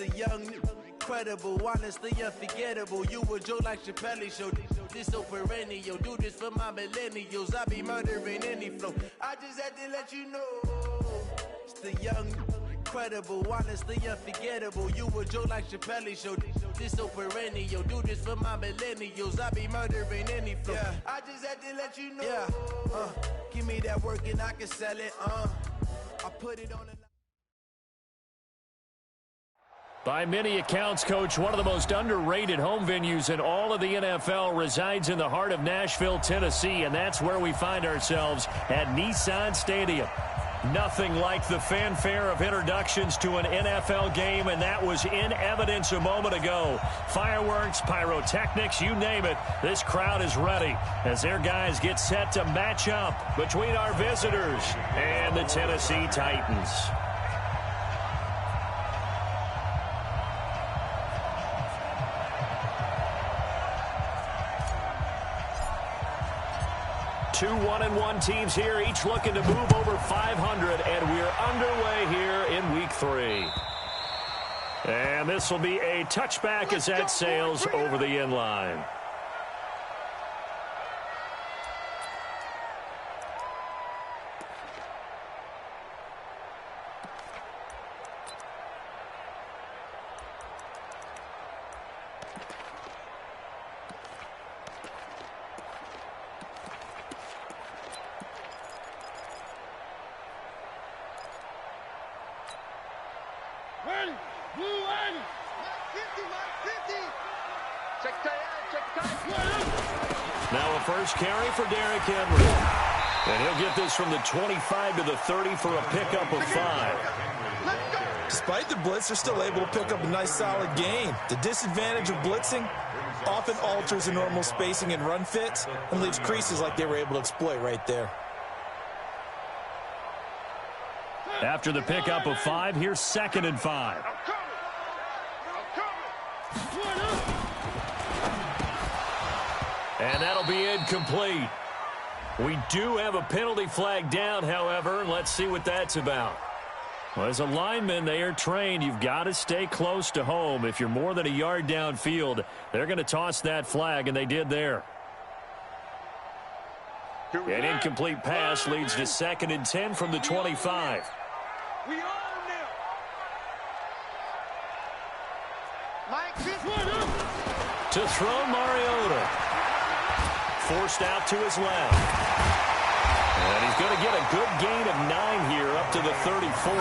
the young, incredible, honestly unforgettable. You a joke like Chappelle Show. This so perennial. Do this for my millennials. I be murdering any flow. I just had to let you know. It's the young, incredible, honestly unforgettable. You a joke like Chappelle Show. This so perennial. Do this for my millennials. I be murdering any flow. Yeah. I just had to let you know. Yeah. Give me that work and I can sell it. I put it on the. By many accounts, Coach, one of the most underrated home venues in all of the NFL resides in the heart of Nashville, Tennessee, and that's where we find ourselves at Nissan Stadium. Nothing like the fanfare of introductions to an NFL game, and that was in evidence a moment ago. Fireworks, pyrotechnics, you name it, this crowd is ready as their guys get set to match up between our visitors and the Tennessee Titans. Two 1-1 teams here, each looking to move over 500, and we're underway here in Week 3. And this will be a touchback as that sails over the end line. Now a first carry for Derrick Henry. And he'll get this from the 25 to the 30 for a pickup of 5. Despite the blitz, they're still able to pick up a nice solid gain. The disadvantage of blitzing often alters the normal spacing and run fits and leaves creases like they were able to exploit right there. After the pickup of 5, here's 2nd and 5. And that'll be incomplete. We do have a penalty flag down, however. Let's see what that's about. Well, as a lineman, they are trained. You've got to stay close to home. If you're more than a yard downfield, they're going to toss that flag, and they did there. An incomplete pass leads to 2nd and 10 from the 25. To throw, Mariota. Forced out to his left. And he's going to get a good gain of 9 here up to the 34.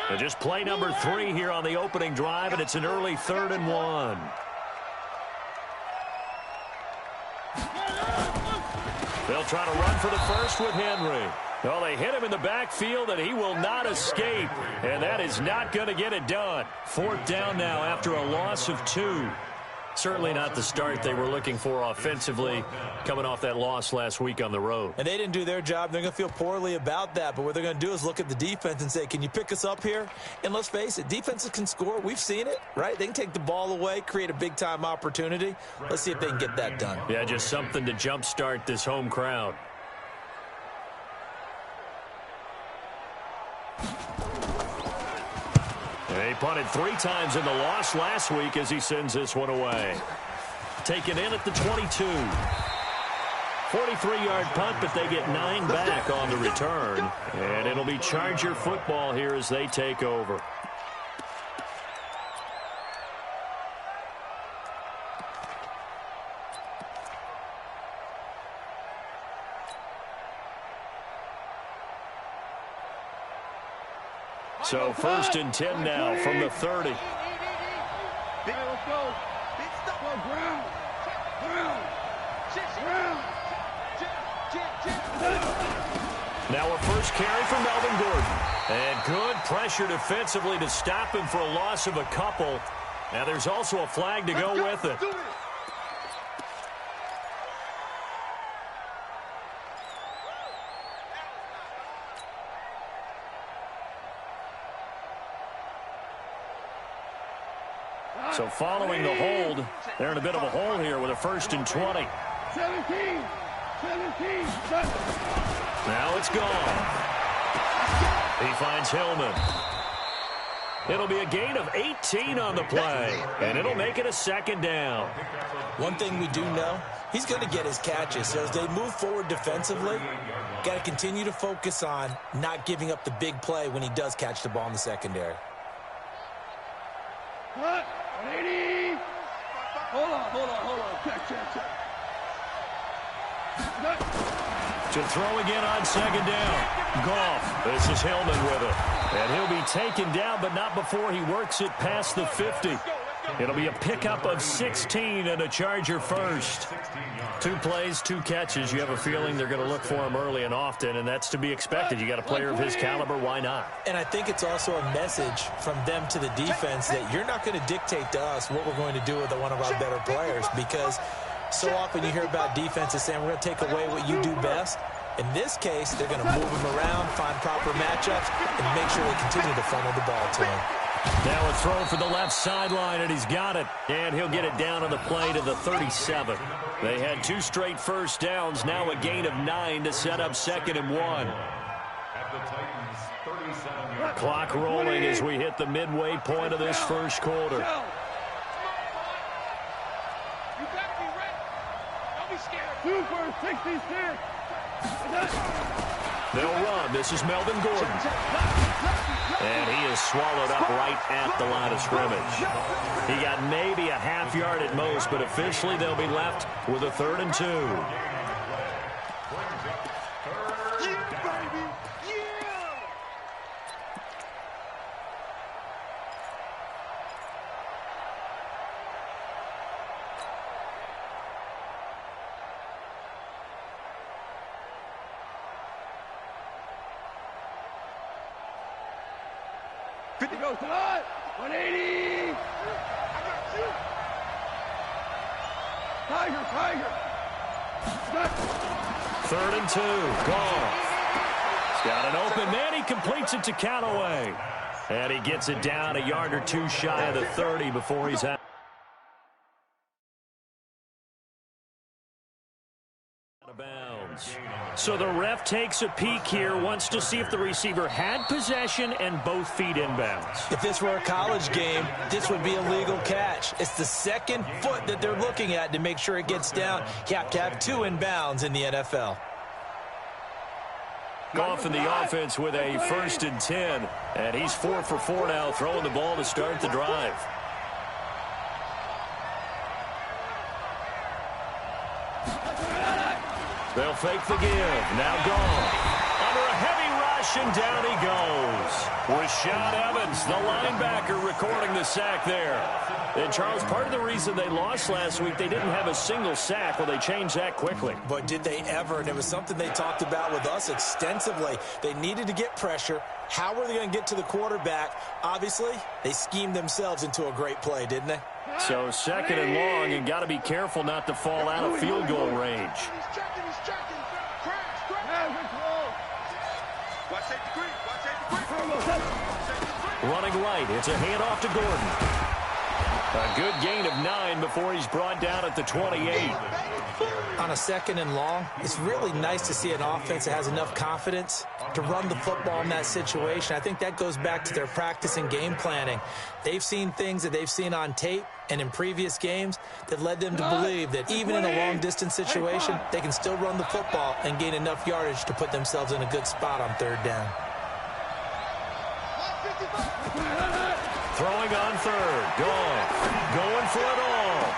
So just play number 3 here on the opening drive, and it's an early 3rd and 1. They'll try to run for the first with Henry. Well, they hit him in the backfield, and he will not escape. And that is not going to get it done. 4th down now after a loss of 2. Certainly not the start they were looking for offensively, coming off that loss last week on the road. And they didn't do their job. They're going to feel poorly about that. But what they're going to do is look at the defense and say, can you pick us up here? And let's face it, defenses can score. We've seen it, right? They can take the ball away, create a big-time opportunity. Let's see if they can get that done. Yeah, just something to jumpstart this home crowd. He punted 3 times in the loss last week as he sends this one away. Taken in at the 22. 43-yard punt, but they get 9 back on the return. And it'll be Charger football here as they take over. So 1st and 10 now from the 30. Now a first carry for Melvin Gordon. And good pressure defensively to stop him for a loss of a couple. Now there's also a flag to go with it. So following the hold, they're in a bit of a hole here with a 1st and 20. 17. Now it's gone. He finds Hillman. It'll be a gain of 18 on the play, and it'll make it a 2nd down. One thing we do know, he's going to get his catches. So as they move forward defensively, got to continue to focus on not giving up the big play when he does catch the ball in the secondary. Cut. 180. Hold on. Check. To throw again on 2nd down. Goff. This is Hillman with it. And he'll be taken down, but not before he works it past the 50. It'll be a pickup of 16 and a Charger first. 2 plays, 2 catches. You have a feeling they're going to look for him early and often, and that's to be expected. You got a player of his caliber, why not? And I think it's also a message from them to the defense that you're not going to dictate to us what we're going to do with one of our better players, because so often you hear about defenses saying we're going to take away what you do best. In this case, they're going to move him around, find proper matchups, and make sure they continue to funnel the ball to him. Now a throw for the left sideline, and he's got it. And he'll get it down on the play to the 37. They had 2 straight first downs, now a gain of 9 to set up 2nd and 1. Clock rolling as we hit the midway point of this first quarter. You gotta be ready. Don't be scared. 2 for 66. They'll run. This is Melvin Gordon. And he is swallowed up right at the line of scrimmage. He got maybe a half yard at most, but officially they'll be left with a 3rd and 2. Goes to 180. Tiger. 3rd and 2. Goff. He's got an open man. He completes it to Callaway. And he gets it down a yard or 2 shy of the 30 before he's out of bounds. So the ref takes a peek here, wants to see if the receiver had possession and both feet inbounds. If this were a college game, this would be a legal catch. It's the 2nd foot that they're looking at to make sure it gets down. You have to have 2 inbounds in the NFL. Goff in the offense with a 1st and 10, and he's 4 for 4 now, throwing the ball to start the drive. They'll fake the give. Now Goff. Under a heavy rush, and down he goes. Rashad Evans, the linebacker, recording the sack there. And, Charles, part of the reason they lost last week, they didn't have a single sack. Well, they changed that quickly. But did they ever? And it was something they talked about with us extensively. They needed to get pressure. How were they going to get to the quarterback? Obviously, they schemed themselves into a great play, didn't they? So 2nd and long, and got to be careful not to fall out of field goal range. Running right, it's a handoff to Gordon. A good gain of 9 before he's brought down at the 28. On a 2nd and long, it's really nice to see an offense that has enough confidence to run the football in that situation. I think that goes back to their practice and game planning. They've seen things that they've seen on tape and in previous games that led them to believe that even in a long-distance situation, they can still run the football and gain enough yardage to put themselves in a good spot on 3rd down. Throwing on 3rd. Goff going for it all.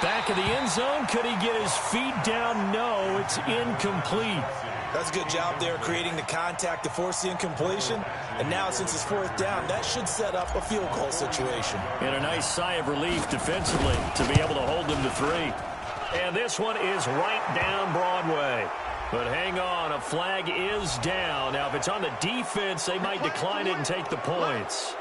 Back of the end zone. Could he get his feet down? No, it's incomplete. That's a good job there creating the contact to force the incompletion. And now, since it's 4th down, that should set up a field goal situation. And a nice sigh of relief defensively to be able to hold them to 3. And this one is right down Broadway. But hang on, a flag is down. Now, if it's on the defense, they might decline it and take the points.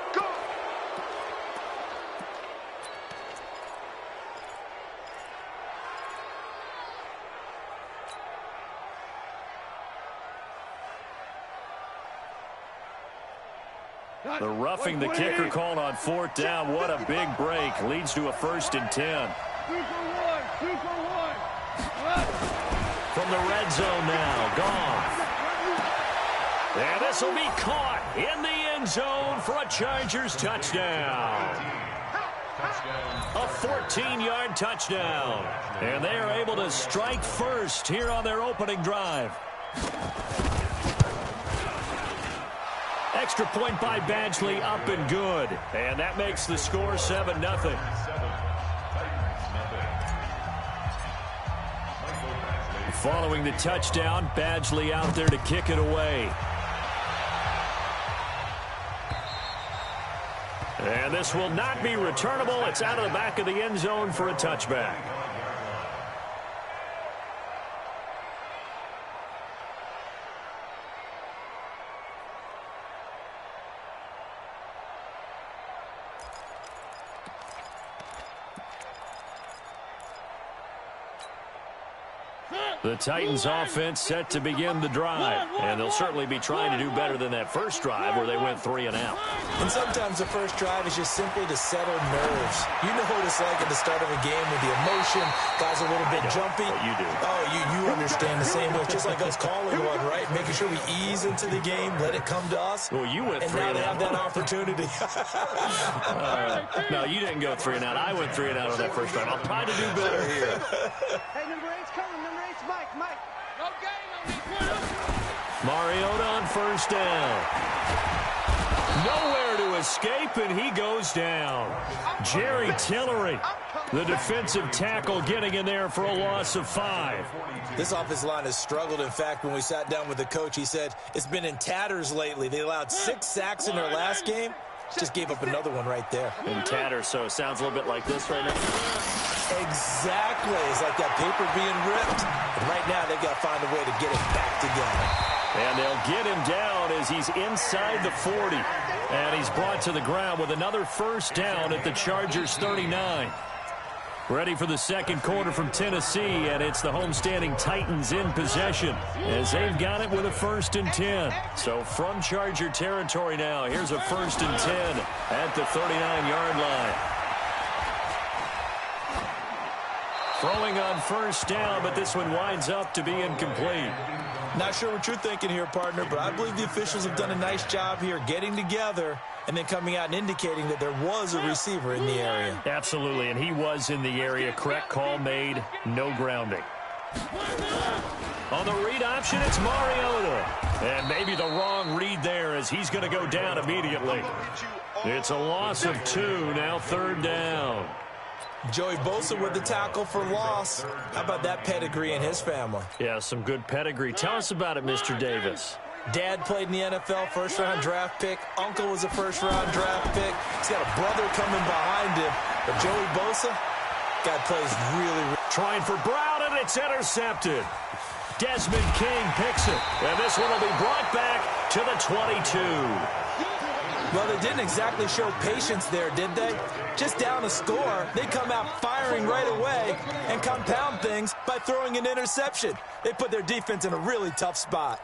The roughing the kicker called on 4th down. What a big break. Leads to a 1st and 10. 2 for 1. 2 for 1. From the red zone now. Gone. And this will be caught in the end zone for a Chargers touchdown. A 14-yard touchdown. And they are able to strike first here on their opening drive. Extra point by Badgley, up and good. And that makes the score 7-0. Following the touchdown, Badgley out there to kick it away. And this will not be returnable. It's out of the back of the end zone for a touchback. The Titans offense set to begin the drive, and they'll certainly be trying to do better than that first drive where they went 3 and out. And sometimes the first drive is just simply to settle nerves. You know what it's like at the start of a game with the emotion, guys a little bit jumpy. You do. Oh, you understand the same way. Just like us calling one, right? Making sure we ease into the game, let it come to us. Well, you went 3 and out. And now they have that out. opportunity. No, you didn't go 3 and out. I went 3 and out on that first drive. I'll try to do better here. Hey, number 8's coming. Number 8's Mike. No gain on these. Mariota on 1st down. Nowhere to escape, and he goes down. Jerry Tillery, the defensive tackle, getting in there for a loss of 5. This offensive line has struggled. In fact, when we sat down with the coach, he said it's been in tatters lately. They allowed 6 sacks in their last game. Just gave up another one right there. In tatters, so it sounds a little bit like this right now. Exactly. It's like that paper being ripped. And right now, they've got to find a way to get it back together. And they'll get him down as he's inside the 40. And he's brought to the ground with another 1st down at the Chargers 39. Ready for the second quarter from Tennessee, and it's the homestanding Titans in possession as they've got it with a 1st and 10. So from Charger territory now, here's a 1st and 10 at the 39-yard line. Throwing on 1st down, but this one winds up to be incomplete. Not sure what you're thinking here, partner, but I believe the officials have done a nice job here getting together and then coming out and indicating that there was a receiver in the area. Absolutely, and he was in the area. Correct call made, no grounding. On the read option, it's Mariota. And maybe the wrong read there as he's going to go down immediately. It's a loss of 2, now 3rd down. Joey Bosa with the tackle for loss. How about that pedigree in his family? Yeah, some good pedigree. Tell us about it, Mr. Davis. Dad played in the NFL, first-round draft pick. Uncle was a first-round draft pick. He's got a brother coming behind him. But Joey Bosa, guy plays really. Trying for Brown, and it's intercepted. Desmond King picks it. And this one will be brought back to the 22. Well, they didn't exactly show patience there, did they? Just down a score, they come out firing right away and compound things by throwing an interception. They put their defense in a really tough spot.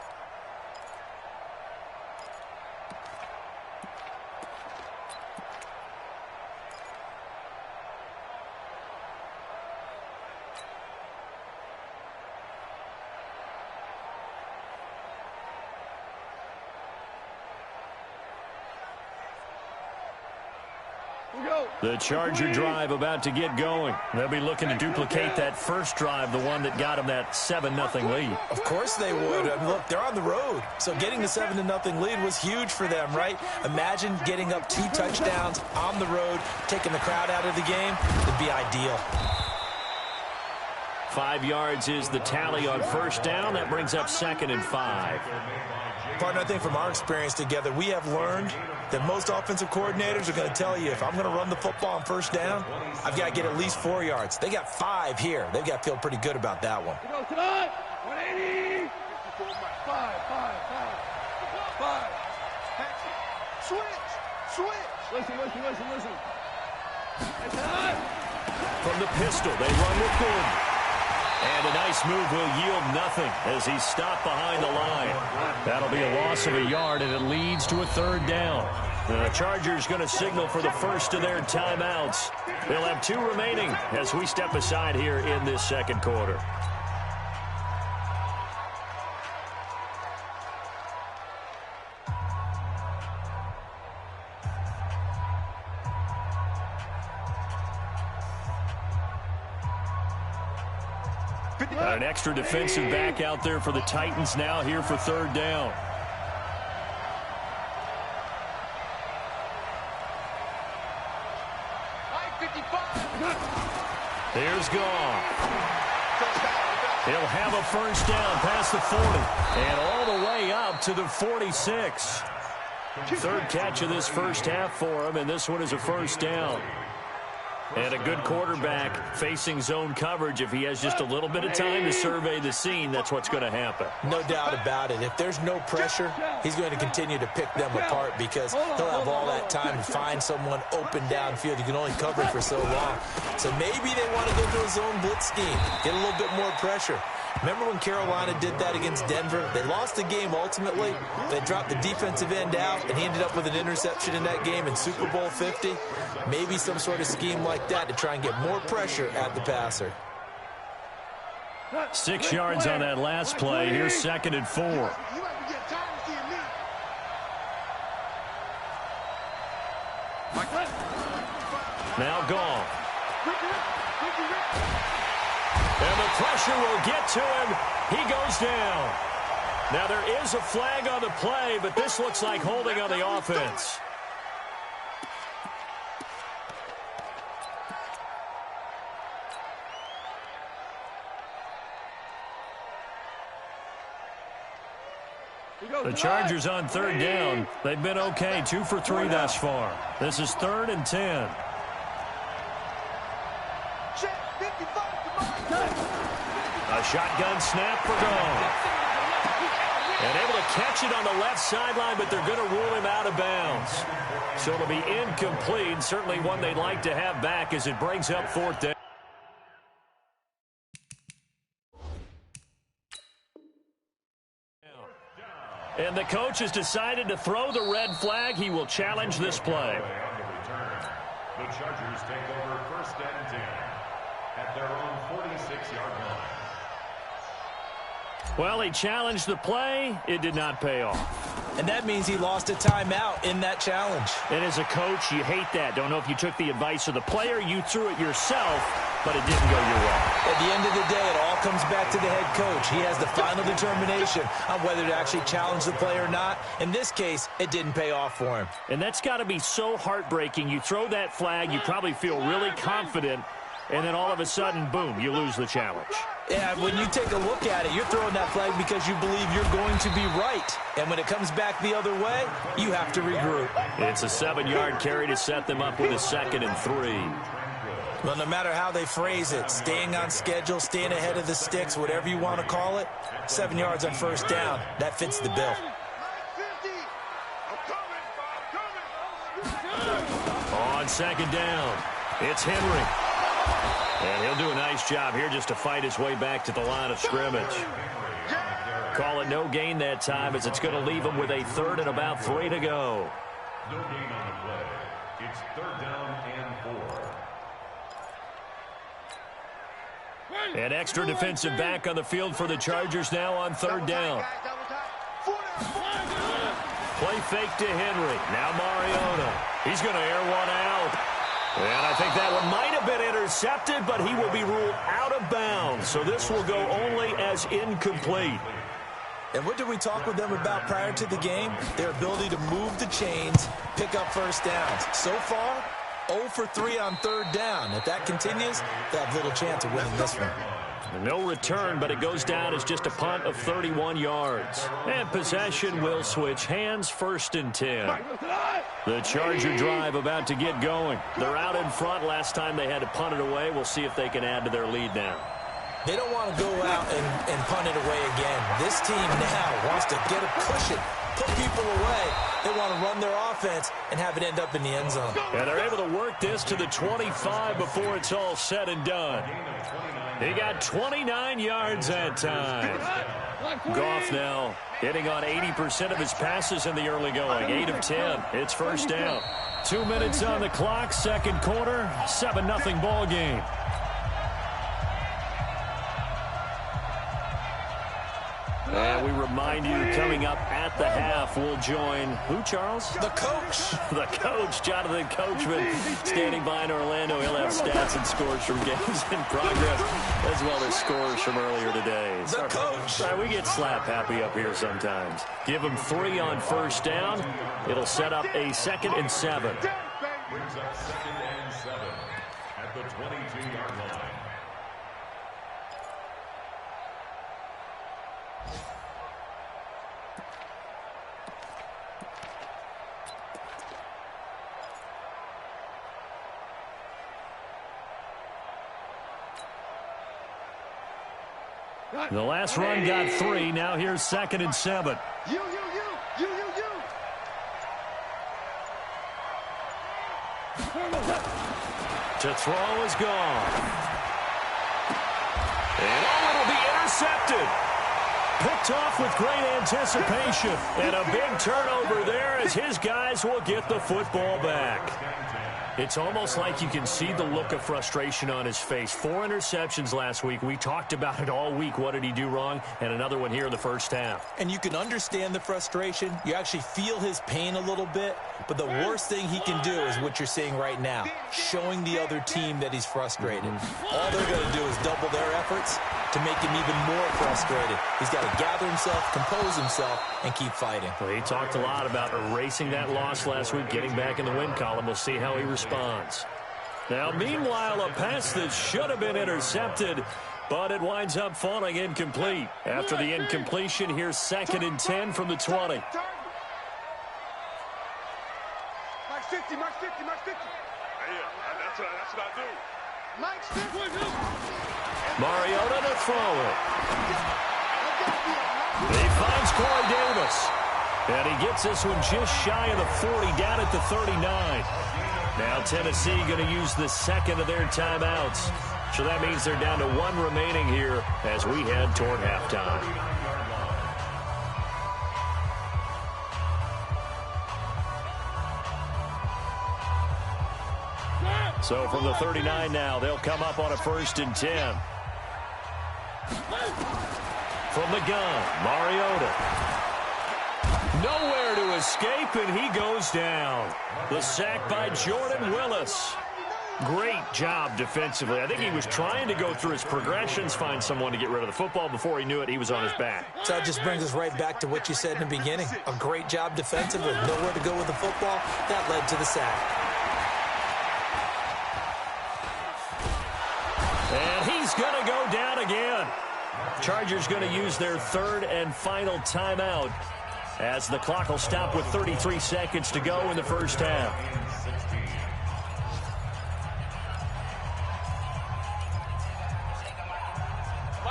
The Charger drive about to get going. They'll be looking to duplicate that first drive, the one that got them that 7-0 lead. Of course they would. I mean, look, they're on the road. So getting the 7-0 lead was huge for them, right? Imagine getting up 2 touchdowns on the road, taking the crowd out of the game. It'd be ideal. 5 yards is the tally on 1st down. That brings up 2nd and 5. Partner, I think from our experience together, we have learned that most offensive coordinators are going to tell you, if I'm going to run the football on 1st down, I've got to get at least 4 yards. They got 5 here. They've got to feel pretty good about that one. 180. 5. Switch. Listen. From the pistol, they run with Boone. And a nice move will yield nothing as he's stopped behind the line. That'll be a loss of a yard, and it leads to a 3rd down. The Chargers going to signal for the first of their timeouts. They'll have 2 remaining as we step aside here in this second quarter. Got an extra defensive back out there for the Titans now here for third down. Here's Goff. He'll have a first down past the 40 and all the way up to the 46. Third catch of this first half for him, and this one is a first down. And a good quarterback facing zone coverage. If he has just a little bit of time to survey the scene, that's what's going to happen. No doubt about it. If there's no pressure, he's going to continue to pick them apart because he'll have all that time to find someone open downfield. You can only cover for so long. So maybe they want to go to a zone blitz scheme, get a little bit more pressure. Remember when Carolina did that against Denver? They lost the game ultimately. They dropped the defensive end out, and he ended up with an interception in that game in Super Bowl 50. Maybe some sort of scheme like that to try and get more pressure at the passer. 6 yards on that last play. Here's 2nd and 4. Now gone. And the pressure will get to him. He goes down. Now there is a flag on the play, but this looks like holding on the offense. The Chargers on third down. They've been okay, 2 for 3 thus far. This is 3rd and 10. A shotgun snap for Goff. And able to catch it on the left sideline, but they're going to rule him out of bounds. So it'll be incomplete. Certainly one they'd like to have back as it brings up 4th down. And the coach has decided to throw the red flag. He will challenge this play. The Chargers take over 1st and 10 at their own 46-yard line. Well, he challenged the play. It did not pay off. And that means he lost a timeout in that challenge. And as a coach, you hate that. Don't know if you took the advice of the player, you threw it yourself, but it didn't go your way. At the end of the day, it all comes back to the head coach. He has the final determination on whether to actually challenge the play or not. In this case, it didn't pay off for him. And that's got to be so heartbreaking. You throw that flag, you probably feel really confident, and then all of a sudden, boom, you lose the challenge. Yeah, when you take a look at it, you're throwing that flag because you believe you're going to be right. And when it comes back the other way, you have to regroup. It's a 7-yard carry to set them up with a 2nd and 3. Well, no matter how they phrase it, staying on schedule, staying ahead of the sticks, whatever you want to call it, 7 yards on first down, that fits the bill. On 2nd down, it's Henry. And he'll do a nice job here just to fight his way back to the line of scrimmage. Call it no gain that time as it's going to leave him with a 3rd and about 3 to go. No gain on the play. It's 3rd down and 4. An extra defensive back on the field for the Chargers now on 3rd down. Play fake to Henry. Now Mariota. He's going to air one out. And I think that one might have been intercepted, but he will be ruled out of bounds. So this will go only as incomplete. And what did we talk with them about prior to the game? Their ability to move the chains, pick up first downs. So far, 0 for 3 on 3rd down. If that continues, they have little chance of winning this one. No return, but it goes down as just a punt of 31 yards. And possession will switch hands, 1st and 10. The Charger drive about to get going. They're out in front. Last time they had to punt it away. We'll see if they can add to their lead now. They don't want to go out and punt it away again. This team now wants to get a cushion, put people away. They want to run their offense and have it end up in the end zone. And they're able to work this to the 25 before it's all said and done. He got 29 yards that time. Goff now hitting on 80% of his passes in the early going. 8 of 10. It's first down. 2 minutes on the clock. Second quarter. 7-0 ball game. And we remind you, coming up at the half, we'll join who, Charles? The coach. The coach, Jonathan Coachman, standing by in Orlando. He'll have stats and scores from games in progress, as well as scores from earlier today. The coach. Sorry, we get slap happy up here sometimes. Give him 3 on first down. It'll set up a 2nd and 7. Brings up 2nd and 7 at the 22-yard line. The last run got 3. Now here's 2nd and 7. You. To throw is gone. And it'll be intercepted. Picked off with great anticipation. And a big turnover there as his guys will get the football back. It's almost like you can see the look of frustration on his face. 4 interceptions last week. We talked about it all week. What did he do wrong? And another one here in the first half. And you can understand the frustration. You actually feel his pain a little bit. But the worst thing he can do is what you're seeing right now, showing the other team that he's frustrated. All they're going to do is double their efforts to make him even more frustrated. He's got to gather himself, compose himself, and keep fighting. Well, he talked a lot about erasing that loss last week, getting back in the win column. We'll see how he responds. Now, meanwhile, a pass that should have been intercepted, but it winds up falling incomplete. After the incompletion, here's 2nd and 10 from the 20. Mark 50, Mark 50, Mark 50. That's what I do. Mike's 50. Mariota to throw it. He finds Corey Davis. And he gets this one just shy of the 40, down at the 39. Now Tennessee going to use the 2nd of their timeouts. So that means they're down to 1 remaining here as we head toward halftime. So from the 39 now, they'll come up on a 1st and 10. From the gun, Mariota. Nowhere to escape, and he goes down. The sack by Jordan Willis. Great job defensively. I think he was trying to go through his progressions, find someone to get rid of the football. Before he knew it, he was on his back. So that just brings us right back to what you said in the beginning. A great job defensively, nowhere to go with the football. That led to the sack. And he's going to go down again. Chargers going to use their 3rd and final timeout as the clock will stop with 33 seconds to go in the first half.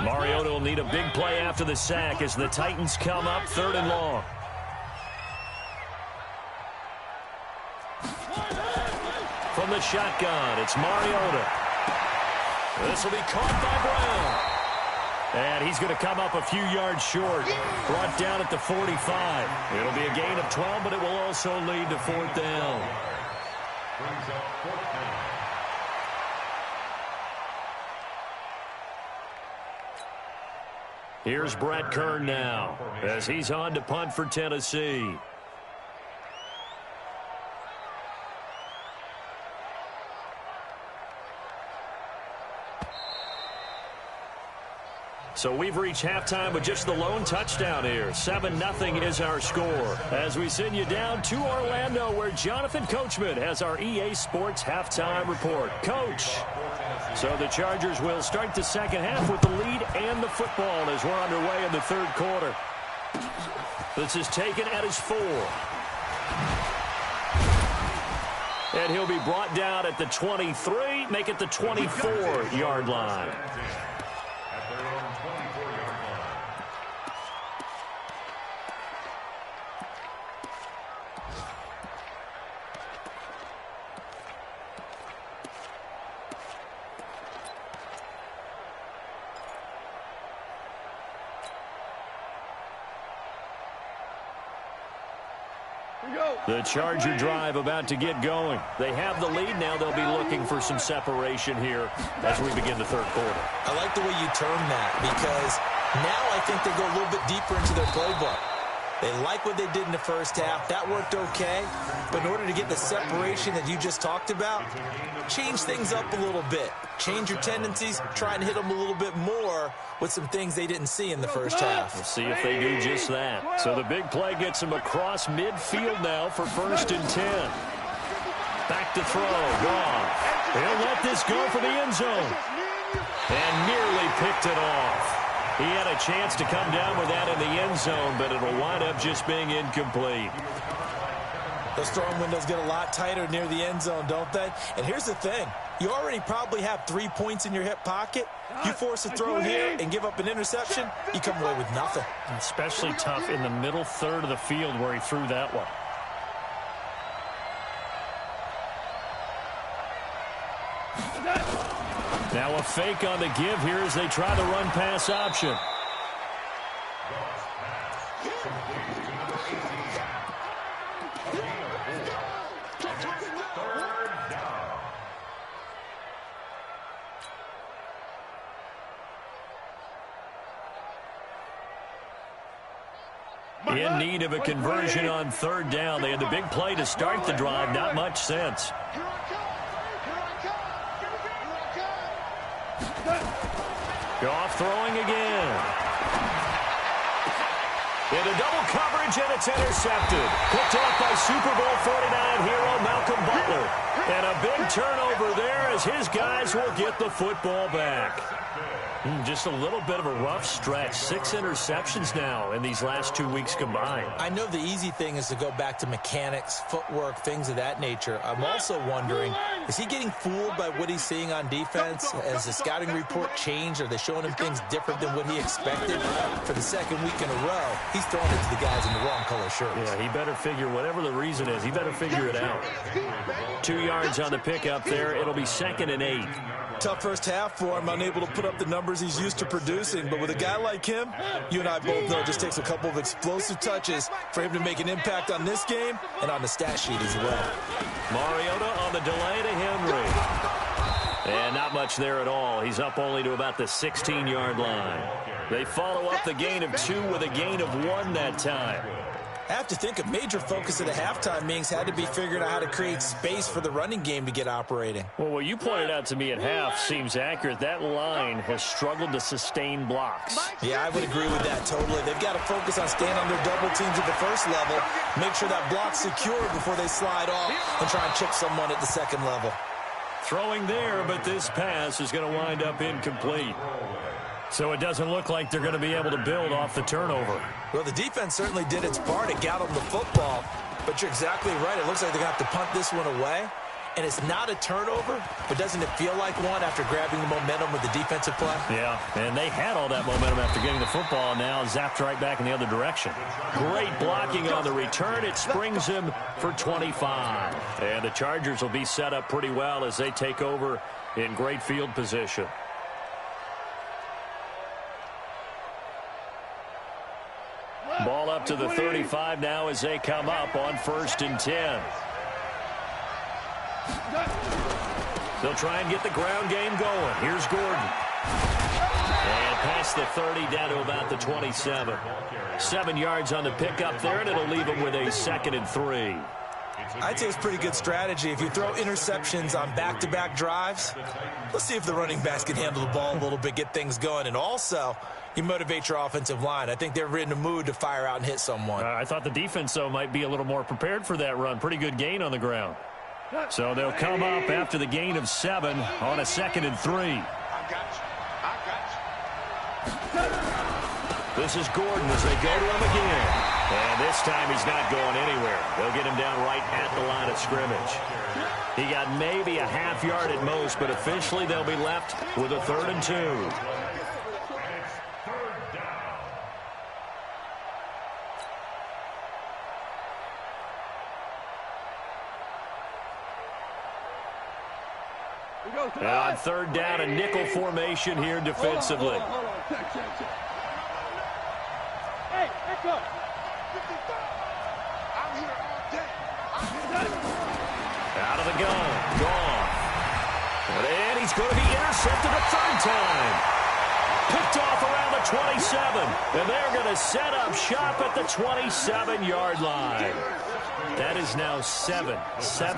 Mariota will need a big play after the sack as the Titans come up 3rd and long. From the shotgun, it's Mariota. This will be caught by Brown. And he's going to come up a few yards short. Brought down at the 45. It'll be a gain of 12, but it will also lead to 4th down. Brings up 4th down. Here's Brett Kern now as he's on to punt for Tennessee. So we've reached halftime with just the lone touchdown here. 7-0 is our score. As we send you down to Orlando where Jonathan Coachman has our EA Sports halftime report. Coach. So the Chargers will start the second half with the lead and the football as we're underway in the 3rd quarter. This is taken at his 4. And he'll be brought down at the 23, make it the 24-yard line. At their own 24-yard line. The Charger drive about to get going. They have the lead. Now they'll be looking for some separation here as we begin the third quarter. I like the way you term that, because now I think they go a little bit deeper into their playbook. They like what they did in the first half. That worked okay. But in order to get the separation that you just talked about, change things up a little bit. Change your tendencies. Try and hit them a little bit more with some things they didn't see in the first half. We'll see if they do just that. So the big play gets them across midfield now for 1st and 10. Back to throw. Gone. He'll let this go for the end zone. And nearly picked it off. He had a chance to come down with that in the end zone, but it'll wind up just being incomplete. Those throwing windows get a lot tighter near the end zone, don't they? And here's the thing. You already probably have 3 points in your hip pocket. You force a throw here and give up an interception, you come away with nothing. Especially tough in the middle third of the field where he threw that one. Now a fake on the give here as they try the run-pass option. In need of a conversion on 3rd down. They had the big play to start the drive. Not much sense. Goff throwing again. Into double coverage, and it's intercepted. Picked off by Super Bowl 49 hero Malcolm Butler. And a big turnover there as his guys will get the football back. Just a little bit of a rough stretch. 6 interceptions now in these last 2 weeks combined. I know the easy thing is to go back to mechanics, footwork, things of that nature. I'm also wondering, is he getting fooled by what he's seeing on defense? Has the scouting report changed? Are they showing him things different than what he expected? For the 2nd week in a row, he's throwing it to the guys in the wrong color shirts. Yeah, he better figure, whatever the reason is, he better figure it out. 2 yards on the pickup there. It'll be 2nd and 8. Tough first half for him, unable to put up the numbers he's used to producing. But with a guy like him, you and I both know it just takes a couple of explosive touches for him to make an impact on this game and on the stat sheet as well. Mariota on the delay to Henry. And not much there at all. He's up only to about the 16-yard line. They follow up the gain of 2 with a gain of 1 that time. I have to think a major focus of the halftime meetings had to be figuring out how to create space for the running game to get operating. Well, what you pointed out to me at half seems accurate. That line has struggled to sustain blocks. Yeah, I would agree with that totally. They've got to focus on staying on their double teams at the first level, make sure that block's secure before they slide off and try and chip someone at the 2nd level. Throwing there, but this pass is going to wind up incomplete. So it doesn't look like they're going to be able to build off the turnover. Well, the defense certainly did its part. It got them the football. But you're exactly right. It looks like they're going to have to punt this one away. And it's not a turnover, but doesn't it feel like one after grabbing the momentum with the defensive play? Yeah, and they had all that momentum after getting the football, and now zapped right back in the other direction. Great blocking on the return. It springs him for 25. And the Chargers will be set up pretty well as they take over in great field position. Ball up to the 35 now as they come up on 1st and 10. They'll try and get the ground game going. Here's Gordon. And past the 30 down to about the 27. 7 yards on the pickup there, and it'll leave them with a 2nd and 3. I'd say it's pretty good strategy. If you throw interceptions on back-to-back drives, let's see if the running backs can handle the ball a little bit, get things going. And also, you motivate your offensive line. I think they're in a mood to fire out and hit someone. I thought the defense, though, might be a little more prepared for that run. Pretty good gain on the ground. So they'll come up after the gain of 7 on a 2nd and 3. I got you. This is Gordon as they go to him again. And this time he's not going anywhere. They'll get him down right at the line of scrimmage. He got maybe a half yard at most, but officially they'll be left with a 3rd and 2. And on 3rd down, a nickel formation here defensively. Hold on. Hey, echo. I'm here all day. Out of the gun. Gone. And he's going to be intercepted a third time. Picked off around the 27. And they're going to set up shop at the 27-yard line. That is now seven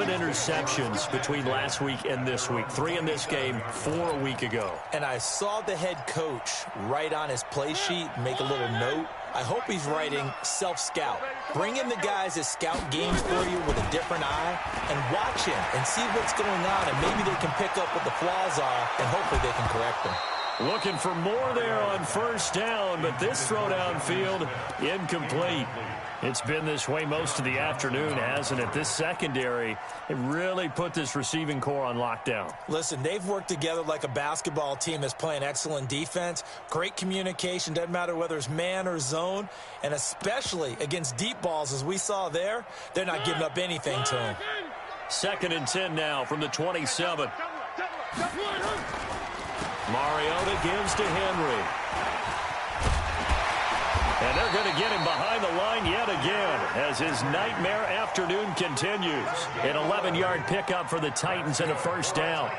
interceptions between last week and this week. 3 in this game, 4 a week ago. And I saw the head coach write on his play sheet, make a little note. I hope he's writing self-scout. Bring in the guys that scout games for you with a different eye and watch him and see what's going on, and maybe they can pick up what the flaws are, and hopefully they can correct them. Looking for more there on first down, but this throw downfield incomplete. It's been this way most of the afternoon, hasn't it? This secondary, it really put this receiving core on lockdown. Listen, they've worked together like a basketball team that's playing excellent defense. Great communication, doesn't matter whether it's man or zone. And especially against deep balls, as we saw there, they're not giving up anything to them. 2nd and 10 now from the 27. Mariota gives to Henry. And they're going to get him behind the line yet again as his nightmare afternoon continues. An 11-yard pickup for the Titans and a first down.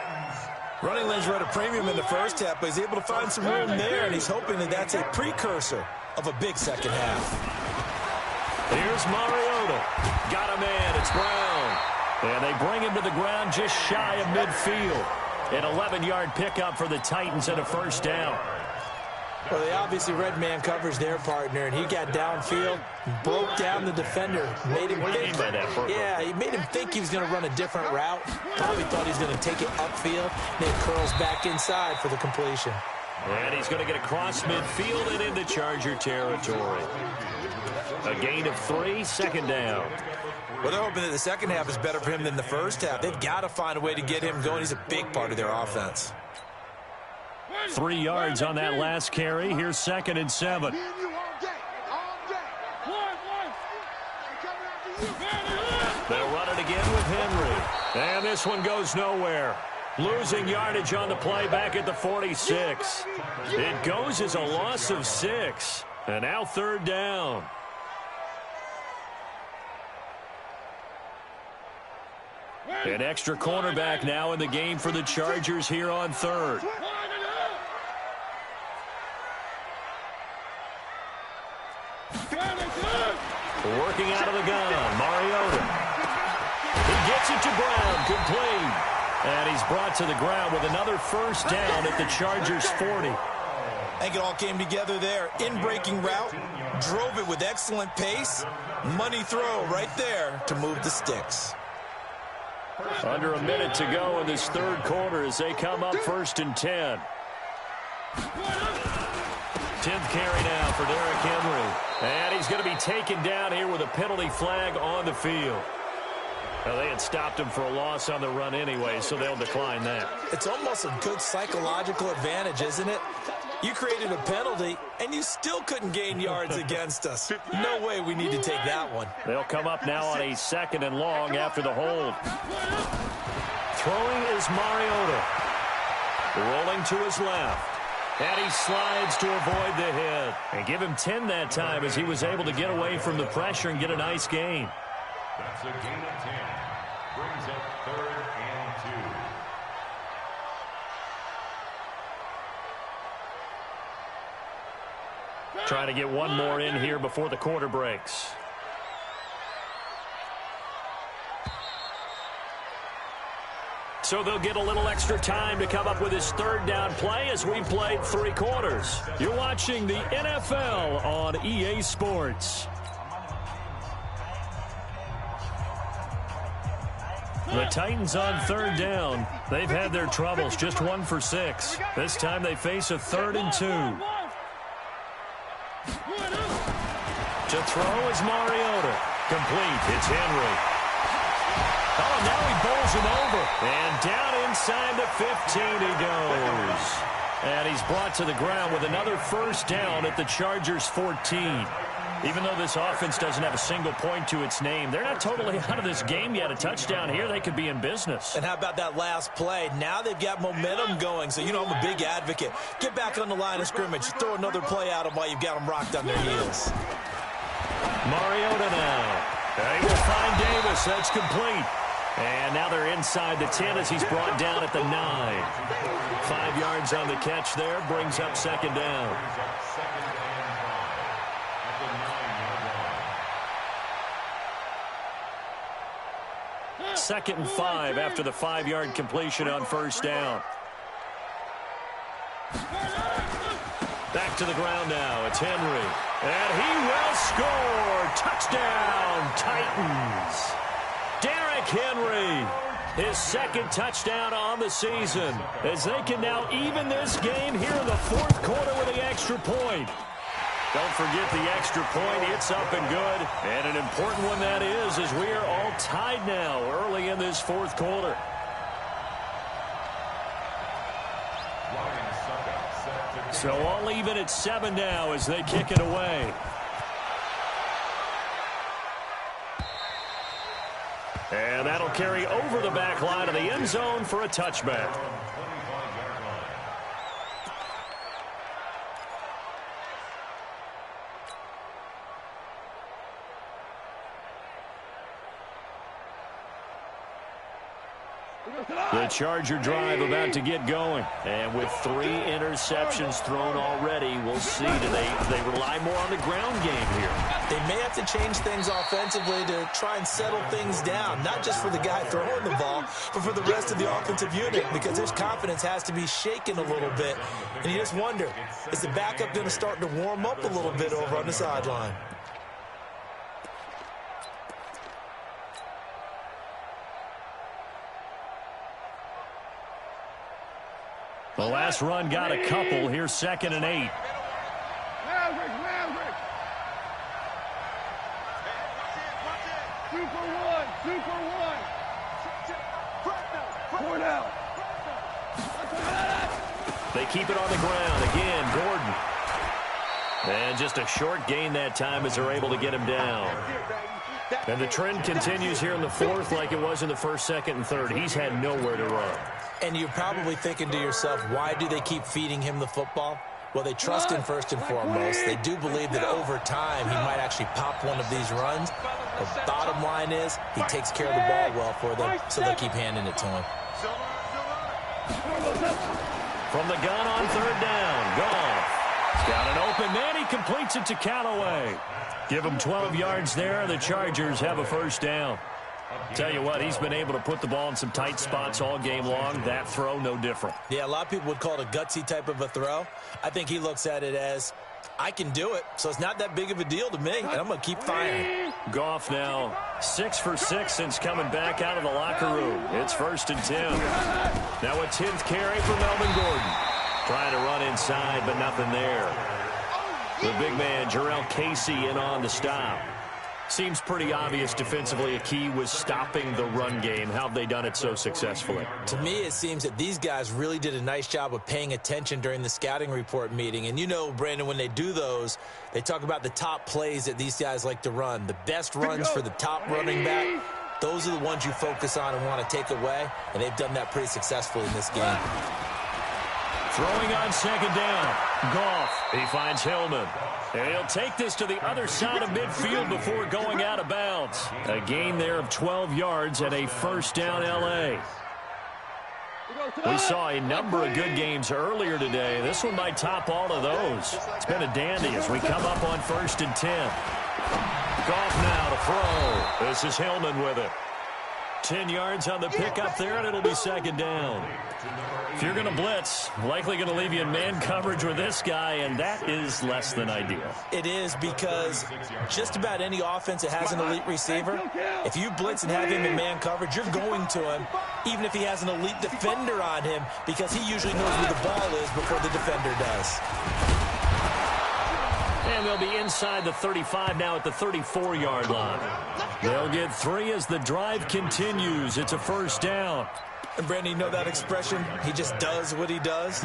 Running lanes were at a premium in the first half, but he's able to find some room there, and he's hoping that that's a precursor of a big second half. Here's Mariota. Got a man. It's Brown. And they bring him to the ground just shy of midfield. An 11-yard pickup for the Titans and a first down. Well, they obviously read man coverage their partner, and he got downfield, broke down the defender, made him think. Yeah, he made him think he was going to run a different route. Probably thought he was going to take it upfield, and it curls back inside for the completion. And he's going to get across midfield and into Charger territory. A gain of 3, 2nd down. Well, they're hoping that the second half is better for him than the first half. They've got to find a way to get him going. He's a big part of their offense. 3 yards on that last carry. Here's 2nd and 7. They'll run it again with Henry. And this one goes nowhere. Losing yardage on the play back at the 46. It goes as a loss of 6. And now 3rd down. An extra cornerback now in the game for the Chargers here on 3rd. Working out of the gun, Mariota. He gets it to Brown, complete. And he's brought to the ground with another first down at the Chargers' 40. I think it all came together there. In-breaking route, drove it with excellent pace. Money throw right there to move the sticks. Under a minute to go in this 3rd quarter as they come up 1st and 10. 10th carry now for Derrick Henry. And he's going to be taken down here with a penalty flag on the field. Well, they had stopped him for a loss on the run anyway, so they'll decline that. It's almost a good psychological advantage, isn't it? You created a penalty, and you still couldn't gain yards against us. No way we need to take that one. They'll come up now on a 2nd and long after the hold. Throwing is Mariota. Rolling to his left. And he slides to avoid the hit. And give him 10 that time as he was able to get away from the pressure and get a nice gain. That's a gain of 10. Brings up 3rd and 2. Trying to get one more in here before the quarter breaks. So they'll get a little extra time to come up with his 3rd down play as we played 3 quarters. You're watching the NFL on EA Sports. The Titans on 3rd down. They've had their troubles, just 1 for 6. This time they face a 3rd and 2. To throw is Mariota. Complete. It's Henry. Oh, now he bowls him over. And down inside the 15 he goes. And he's brought to the ground with another first down at the Chargers' 14. Even though this offense doesn't have a single point to its name, they're not totally out of this game yet. A touchdown here, they could be in business. And how about that last play? Now they've got momentum going. So, you know, I'm a big advocate. Get back on the line of scrimmage. Throw another play at them while you've got them rocked on their heels. Mariota now. They will find Davis. That's complete. And now they're inside the 10 as he's brought down at the 9. 5 yards on the catch there. Brings up second down. Second and 5 after the 5-yard completion on first down. Back to the ground now. It's Henry. And he will score. Touchdown, Titans. Derrick Henry, his second touchdown on the season, as they can now even this game here in the fourth quarter with the extra point. Don't forget the extra point. It's up and good. And an important one that is, as we are all tied now early in this fourth quarter. So all even at 7 now as they kick it away. And that'll carry over the back line of the end zone for a touchback. The Charger drive about to get going. And with 3 interceptions thrown already, we'll see. Do they rely more on the ground game here? They may have to change things offensively to try and settle things down, not just for the guy throwing the ball, but for the rest of the offensive unit, because his confidence has to be shaken a little bit. And you just wonder, is the backup going to start to warm up a little bit over on the sideline? The last run got a couple. Here's 2nd and 8. Maverick. 2 for 1. 4 down. They keep it on the ground. Again, Gordon. And just a short gain that time as they're able to get him down. And the trend continues here in the fourth like it was in the first, second, and third. He's had nowhere to run. And you're probably thinking to yourself, why do they keep feeding him the football? Well, they trust him first and foremost. They do believe that over time he might actually pop one of these runs. The bottom line is he takes care of the ball well for them, so they keep handing it to him. From the gun on third down, Goff. He's got an open man. He completes it to Callaway. Give him 12 yards there. The Chargers have a first down. Tell you what, he's been able to put the ball in some tight spots all game long. That throw, no different. Yeah, a lot of people would call it a gutsy type of a throw. I think he looks at it as, I can do it, so it's not that big of a deal to me, and I'm going to keep firing. Goff now 6 for 6 since coming back out of the locker room. It's 1st and 10. Now a 10th carry for Melvin Gordon. Trying to run inside, but nothing there. The big man, Jarrell Casey, in on the stop. Seems pretty obvious defensively a key was stopping the run game. How have they done it so successfully? To me, it seems that these guys really did a nice job of paying attention during the scouting report meeting. And you know, Brandon, when they do those, they talk about the top plays that these guys like to run. The best runs for the top running back, those are the ones you focus on and want to take away. And they've done that pretty successfully in this game. Throwing on second down. Goff. He finds Hillman. And he'll take this to the other side of midfield before going out of bounds. A gain there of 12 yards and a first down L.A. We saw a number of good games earlier today. This one might top all of those. It's been a dandy as we come up on 1st and 10. Goff now to throw. This is Hillman with it. 10 yards on the pickup there, and it'll be second down. If you're going to blitz, likely going to leave you in man coverage with this guy, and that is less than ideal. It is, because just about any offense that has an elite receiver, if you blitz and have him in man coverage, you're going to him, even if he has an elite defender on him, because he usually knows where the ball is before the defender does. And they'll be inside the 35 now at the 34-yard line. They'll get 3 as the drive continues. It's a first down. And, Brandon, you know that expression? He just does what he does?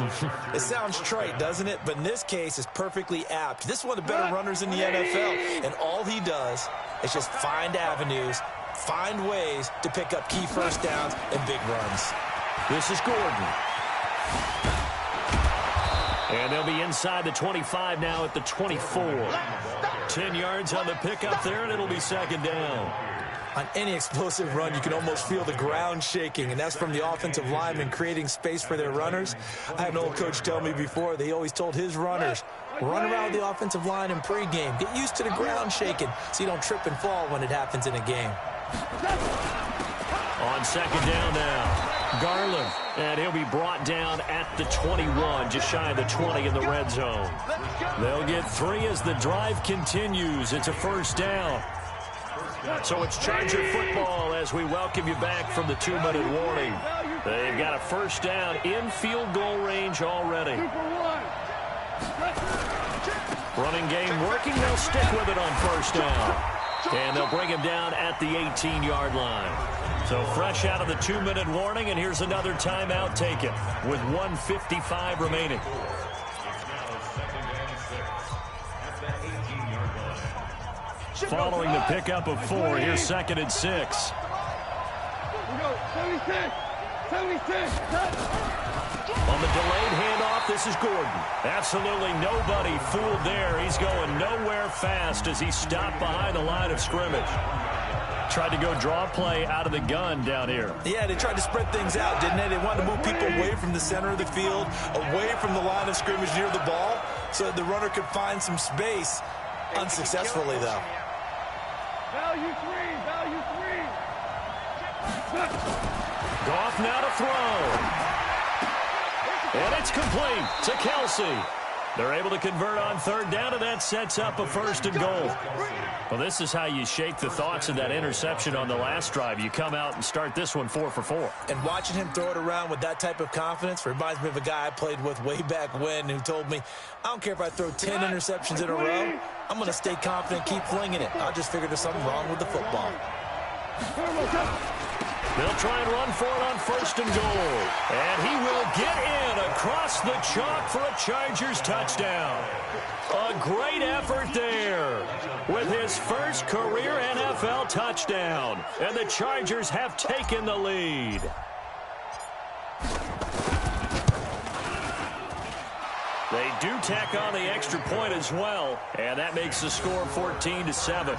It sounds trite, doesn't it? But in this case, it's perfectly apt. This is one of the better runners in the NFL. And all he does is just find avenues, find ways to pick up key first downs and big runs. This is Gordon. And they'll be inside the 25 now at the 24. 10 yards on the pickup there, and it'll be second down. On any explosive run, you can almost feel the ground shaking, and that's from the offensive linemen creating space for their runners. I had an old coach tell me before, they always told his runners, run around the offensive line in pregame. Get used to the ground shaking so you don't trip and fall when it happens in a game. On second down now, Garland, and he'll be brought down at the 21, just shy of the 20 in the red zone. They'll get 3 as the drive continues. It's a first down. So it's Charger football as we welcome you back from the 2-minute warning. They've got a first down in field goal range already. Running game working. They'll stick with it on first down. And they'll bring him down at the 18-yard line. So fresh out of the 2-minute warning, and here's another timeout taken with 1:55 remaining. Following the pickup of 4, here's 2nd and 6. We go, 76, 76. On the delayed handoff, this is Gordon. Absolutely nobody fooled there. He's going nowhere fast as he stopped behind the line of scrimmage. Tried to go draw play out of the gun down here. Yeah, they tried to spread things out, didn't they? They wanted to move people away from the center of the field, away from the line of scrimmage near the ball, so that the runner could find some space. Unsuccessfully, though. Value 3, value 3. Goff now to throw. And it's complete to Kelsey. They're able to convert on third down, and that sets up a 1st and goal. Well, this is how you shake the thoughts of that interception on the last drive. You come out and start this one 4 for 4. And watching him throw it around with that type of confidence reminds me of a guy I played with way back when who told me, I don't care if I throw 10 interceptions in a row. I'm going to stay confident, keep flinging it. I just figured there's something wrong with the football. They'll try and run for it on 1st and goal. And he will get in across the chalk for a Chargers touchdown. A great effort there with his first career NFL touchdown. And the Chargers have taken the lead. They do tack on the extra point as well. And that makes the score 14-7.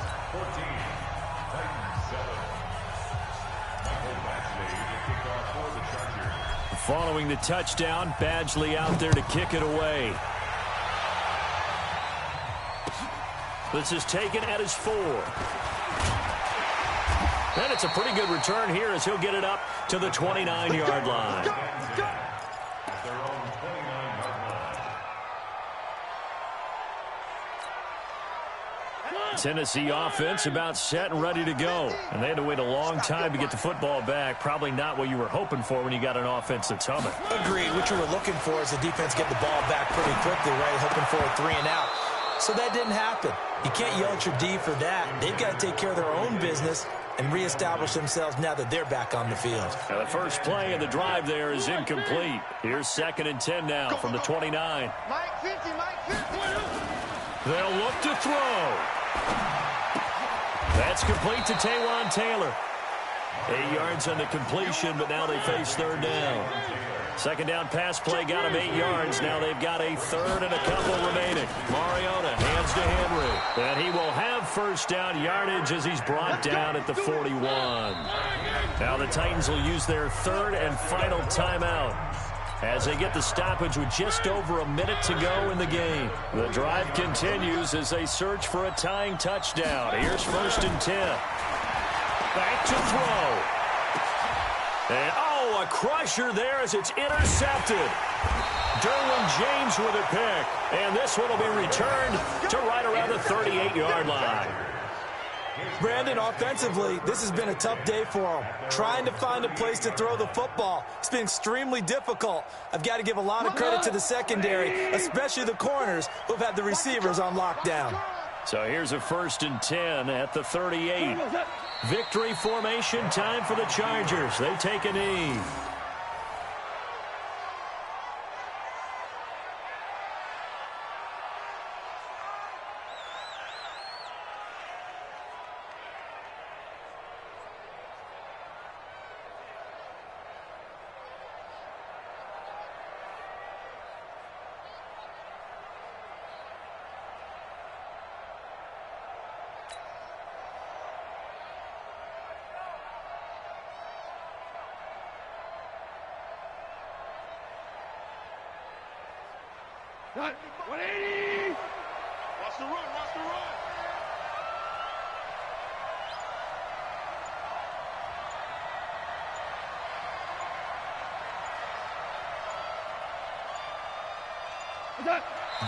Following the touchdown, Badgley out there to kick it away. This is taken at his 4. And it's a pretty good return here as he'll get it up to the 29-yard line. Tennessee offense about set and ready to go. And they had to wait a long time to get the football back. Probably not what you were hoping for when you got an offense that's humming. Agreed. What you were looking for is the defense get the ball back pretty quickly, right? Hoping for a 3 and out. So that didn't happen. You can't yell at your D for that. They've got to take care of their own business and reestablish themselves now that they're back on the field. Now the first play of the drive there is incomplete. Here's 2nd and 10 now from the 29. Mike 50, Mike 50. They'll look to throw. That's complete to Taywan Taylor. 8 yards on the completion, but now they face 3rd down. 2nd down pass play got him 8 yards. Now they've got a 3rd and a couple remaining. Mariota hands to Henry. And he will have 1st down yardage as he's brought down at the 41. Now the Titans will use their 3rd and final timeout as they get the stoppage with just over a minute to go in the game. The drive continues as they search for a tying touchdown. Here's 1st and 10. Back to throw. And, a crusher there as it's intercepted. Derwin James with a pick. And this one will be returned to right around the 38-yard line. Brandon, offensively, this has been a tough day for them. Trying to find a place to throw the football. It's been extremely difficult. I've got to give a lot of credit to the secondary, especially the corners who've had the receivers on lockdown. So here's a 1st and 10 at the 38. Victory formation time for the Chargers. They take a knee. 180. Watch the run, watch the run.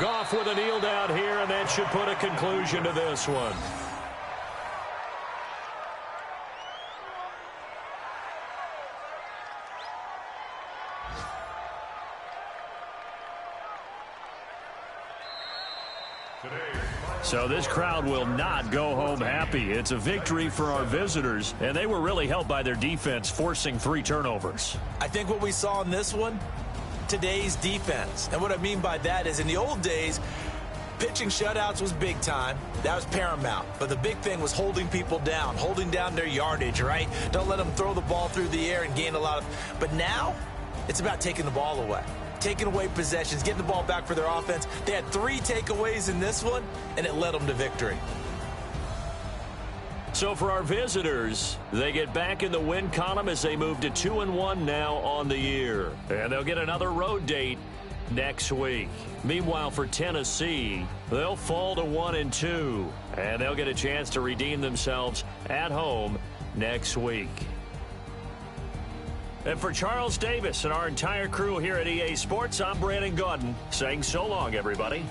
Goff with a kneel down here, and that should put a conclusion to this one. So this crowd will not go home happy. It's a victory for our visitors, and they were really helped by their defense forcing 3 turnovers. I think what we saw in this one, today's defense. And what I mean by that is in the old days, pitching shutouts was big time. That was paramount. But the big thing was holding people down, holding down their yardage, right? Don't let them throw the ball through the air and gain a lot of. But now it's about taking the ball away. Taking away possessions, getting the ball back for their offense. They had 3 takeaways in this one, and it led them to victory. So for our visitors, they get back in the win column as they move to 2-1 now on the year. And they'll get another road date next week. Meanwhile, for Tennessee, they'll fall to 1-2, and they'll get a chance to redeem themselves at home next week. And for Charles Davis and our entire crew here at EA Sports, I'm Brandon Gaudin saying so long, everybody.